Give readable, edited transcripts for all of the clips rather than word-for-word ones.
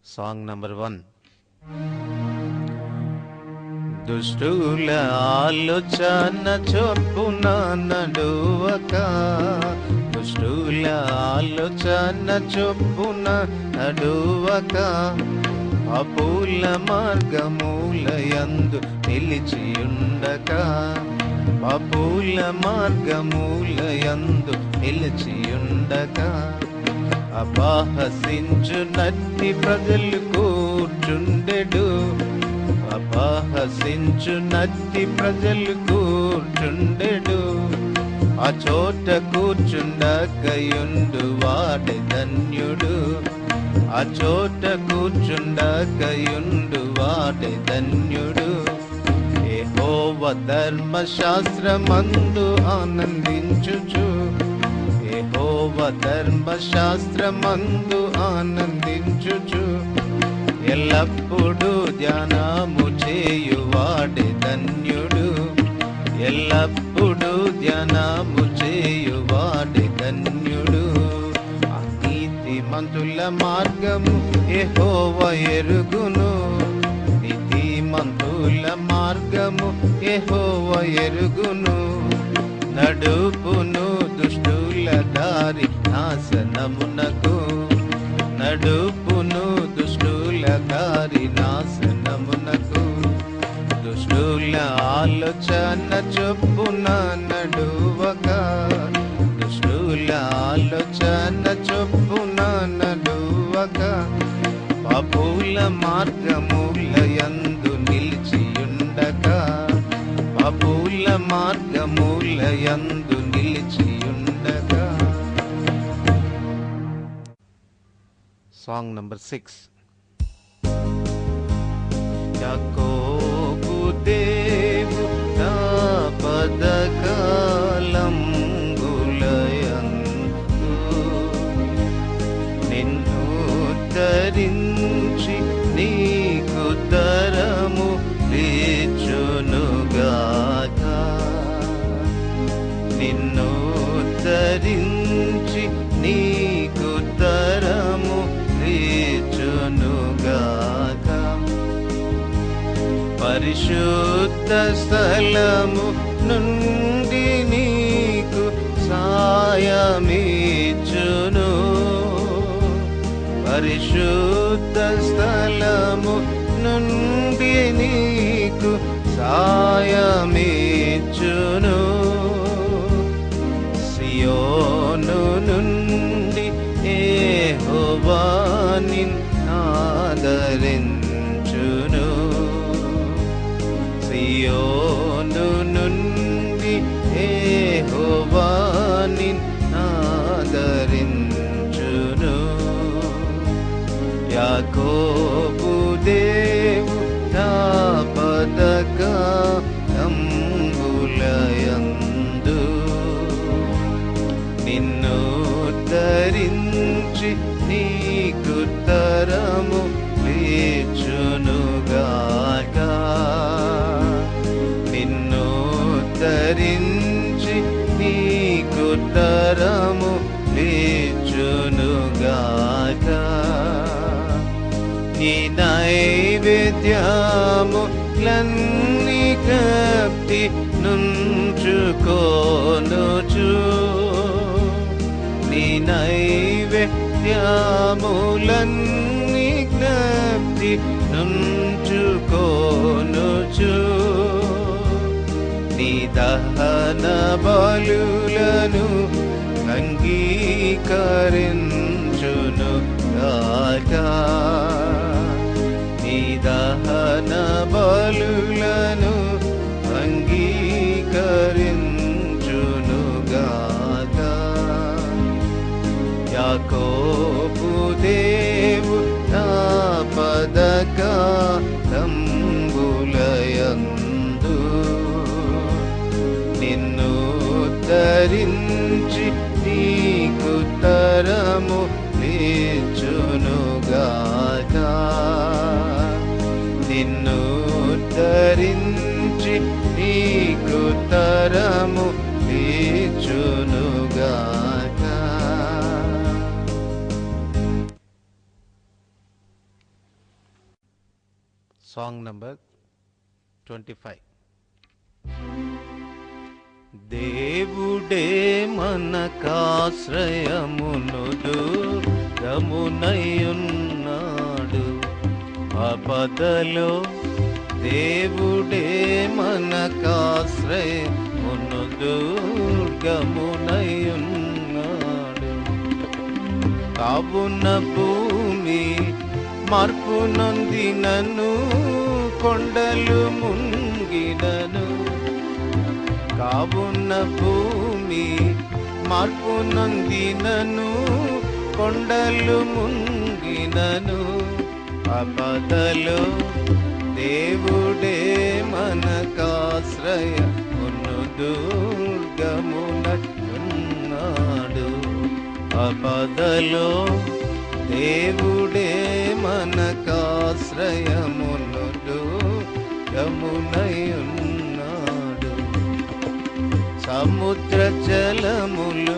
Song number 1. దుష్టుల ఆలోచన చొప్పున నడువక, దుష్టుల ఆలోచన చొప్పున నడువక, అపూల మార్గములయందు నిలిచియుండక, అపూల మార్గములయందు నిలిచియుండక, అపహసించునట్టి ప్రజలు కూర్చుండెడు, అపహసించునట్టి ప్రజలు కూర్చుండెడు, ఆ చోట కూర్చుండకయుండు వాడే ధన్యుడు, ఆ చోట కూర్చుండకయుండు వాడే ధన్యుడు. యెహోవా ధర్మశాస్త్రమందు ఆనందించుచు, యెహోవా ధర్మశాస్త్రమందు ఆనందించుచు, ఎల్లప్పుడూ ధ్యానము చేయువాడే ధన్యుడు, ఎల్లప్పుడూ ధ్యానము చేయువాడే ధన్యుడు. నీతిమంతుల మార్గము యెహోవా ఎరుగును, నీతిమంతుల మార్గము యెహోవా ఎరుగును, నడుపును దుష్టుల దారి నాశనమునకు, నడుపును దుష్టుల దారి నాశనమునకు, దుష్టుల ఆలోచన చొప్పున నడువక, దుష్టుల ఆలోచన చొప్పున నడువక, పాపుల మార్గములయందు నిలిచియుండక, పాపుల మార్గములయందు నిలిచియుండక. Song number 6. యాకోబు దేవు నా పదకాలంబులయందు నిన్ను ధరించి నీకు తరము రీచునుగాక, నిన్ను ధరించి నీకు తరము రీచునుగాక, పరిశుద్ధ స్థలము నుండి నీకు సాయమిచ్చును, పరిశుద్ధ స్థలము నుండి నీకు సాయమిచ్చును, సియోను నుండి యెహోవా నిన్నాదరించును, సియోను నుండి యెహోవా నిన్నాదరించును. యాకోబు దేవు నా పదకాలంబులయందు నిన్ను ధరించి నీకు తరము రీచునుగాక, నిన్ను ధరించి నీకు తరము రీచునుగాక, నీ నైవేద్యములన్నీ జ్ఞప్తి నుంచుకొనుచు, నీ నైవేద్యములన్నీ జ్ఞప్తి నుంచుకొనుచు, నీ దహన బలులను అంగీకరించును గాక, నీ దహన బలులను అంగీకరించును గాక. యాకోబు దేవు నా పదకాలంబులయందు నిన్ను ధరించి నీకు తరము రీచునుగాక, నిన్ను ధరించి నీకు తరము రీచునుగాక. Song number 25. దేవుడే మనకాశ్రయమును దుర్గమునయున్నాడు. ఆపదలో దేవుడే మనకాశ్రయమును దుర్గమునయున్నాడు. కావున భూమి మార్పు నొందినను, కొండలు మునిగినను. కావున భూమి మార్పు నొందినను, కొండలు మునిగినను. ఆపదలో దేవుడే మనకాశ్రయమును దుర్గమునయున్నాడు. ఆపదలో దేవుడే మనకాశ్రయమును దుర్గమునయున్నాడు. సముద్ర జలములు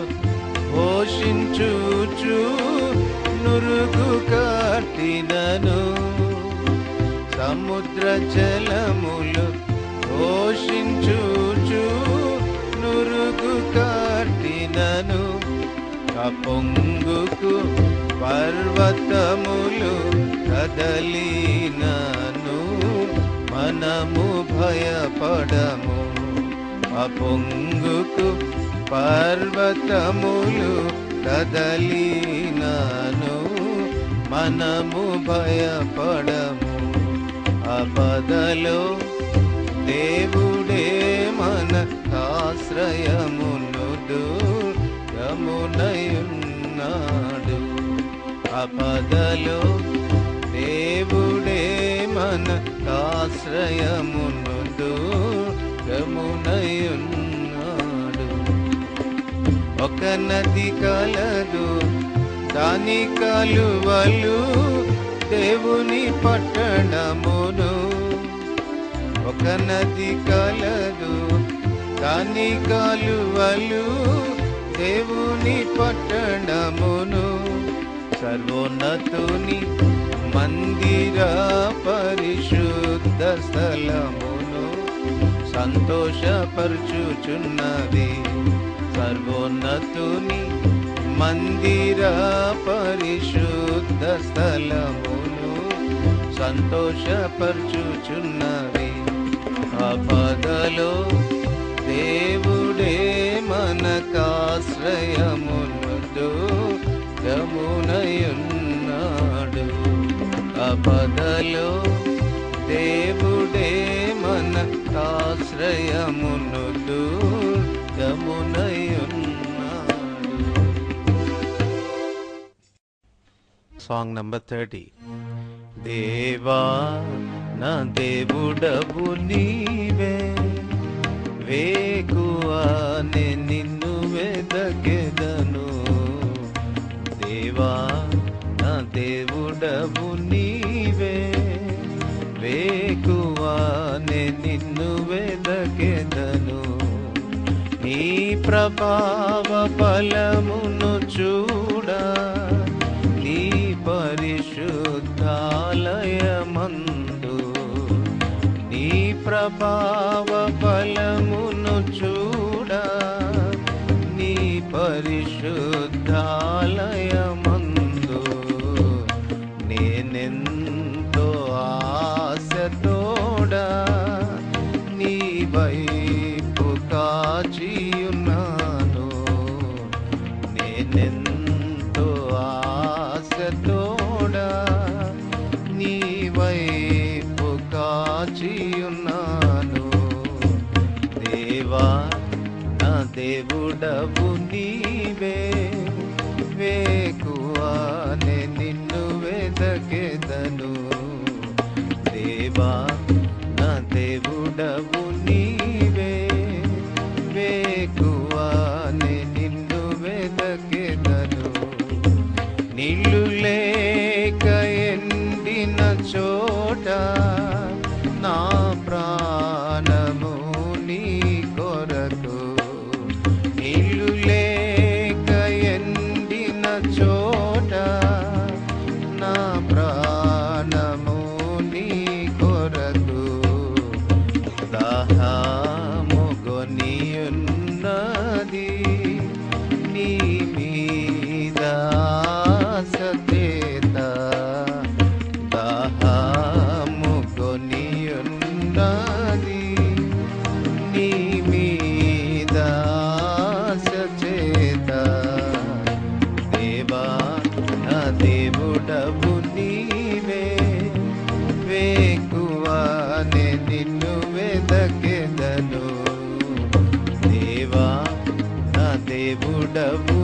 ఘోషించుచు నురుగు కట్టినను. సముద్ర జలములు ఘోషించుచు నురుగు కట్టినను. పొంగుకు పర్వతములు కదలినను, మనము భయపడము. పొంగుకు పర్వతములు కదలినను, మనము భయపడము. ఆపదలో దేవుడే మనకాశ్రయమును దుర్గమునయున్నాడు. ఆపదలో దేవుడే మనకాశ్రయమును దుర్గమునయున్నాడు. ఒక నది కలదు, దాని కాలువలు దేవుని పట్టణమును. ఒక నది కలదు, దాని కాలువలు దేవుని పట్టణమును. సర్వోన్నతుని మందిర పరిశుద్ధ స్థలమును సంతోషపరచుచున్నది. సర్వోన్నతుని మందిర పరిశుద్ధ స్థలమును సంతోషపరచుచున్నది. ఆపదలో దేవుడే మనకాశ్రయమును దుర్గమునయున్నాడు. ఆపదలో దేవుడే మనకాశ్రయమును దుర్గమునయున్నాడు. Song number 30. దేవా నా దేవుడవు నీవే, వేకువనే నిన్ను వెదకెదను. దేవా నా దేవుడవు నీవే, వేకువనే నిన్ను వెదకెదను. నీ ప్రభావ బలమును చూడా, నీ పరిశుద్ధాలయమందు. నీ ప్రభావ బలమును చూడా, నీ పరిశుద్ధాలయమందు. నేనెంతో ఆశతోడా నీ వైపు కాచియున్నాను. నేనెంతో ఆశతోడా నీ వైపు కాచియున్నాను. దేవా నా దేవుడవు నీవే, వేకువనే నిన్ను వెదకెదను. దేవా నా దేవుడవు నీవే, వేకువనే నిన్ను వెదకెదను. నీళ్ళు లేక ఎండిన చోట నా ప్రాణము నీ కొరకు. నీళ్ళు లేక ఎండిన చోట నా ప్రాణము నీ కొరకు. నీ మీద ఆశ చేత దాహము కొనియున్నది. నీ మీద ఆశ చేత దేవా నా దేవుడవు నీవే. వేకువనే నిన్ను వెదకెదను దేవా నా దేవుడవు